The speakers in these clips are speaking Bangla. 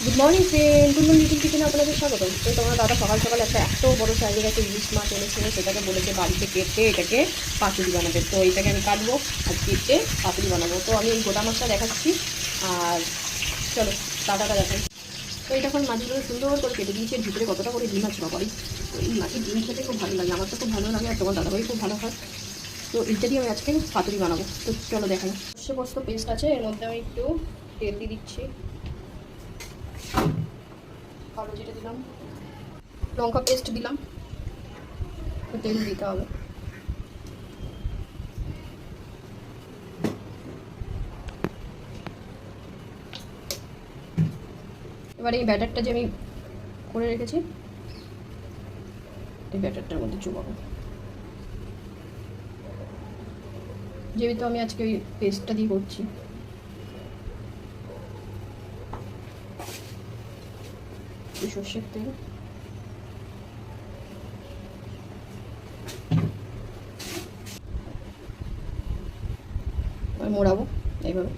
গুড মর্নিং ফ্রেন্ড, টুনটুন লিটিল কিচেনে আপনাদের স্বাগতম। তো তোমরা দাদা সকাল সকাল একটা এত বড় সাইজের একটা ইলিশ মাছ এনেছিল, সেটাকে বলেছে বাড়িতে কেটে এটাকে পাতুরি বানাবে। তো এটাকে আমি কাটবো আর কেটে পাতুরি বানাবো। তো আমি এই গোটা মাছটা দেখাচ্ছি, আর চলো কাটাটা দেখাই। তো এটা এখন মাছগুলো সুন্দর করে কেটে দিয়েছি। ভিতরে কতটা করে ডিম আছে বাবারই। তো এই মাছের ডিম খেতে খুব ভালো লাগে, আমার তো খুব ভালো লাগে, আর তোমার দাদাভাই খুব ভালো হয়। তো এইটা দিয়ে আমি আজকে পাতুরি বানাবো। তো চলো দেখাই। সর্ষে পোস্ত পেস্ট আছে, এর মধ্যে আমি একটু তেল দিয়ে দিচ্ছি, কালো জিরে দিলাম, লঙ্কা পেস্ট দিলাম, তেল দিতে হবে। এবার এই ব্যাটারটা যে আমি করে রেখেছি, এই ব্যাটারটার মধ্যে চুবাবো। যেহেতু আমি আজকে ওই পেস্টটা দিয়ে করছি, সর্ষের তেল, মোড়াবো এইভাবে।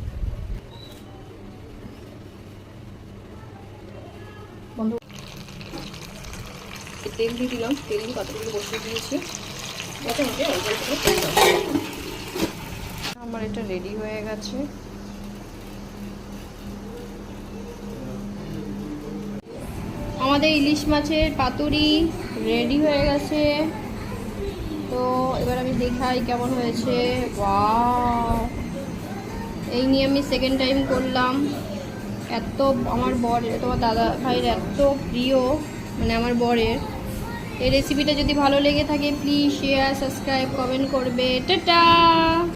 বন্ধ। তেল দিয়ে দিলাম, তেল দিয়ে পাতাগুলো বসিয়ে দিয়েছি। আমার এটা রেডি হয়ে গেছে। আমাদের ইলিশ মাছের পাতুরি রেডি হয়ে গেছে। তো এবার আমি দেখাই কেমন হয়েছে। ওয়াও, এই নিয়ে আমি সেকেন্ড টাইম করলাম। এত আমার তোমার দাদা ভাইয়ের এত প্রিয়, মানে আমার বরের। এই রেসিপিটা যদি ভালো লেগে থাকে প্লিজ শেয়ার, সাবস্ক্রাইব, কমেন্ট করবে। টাটা।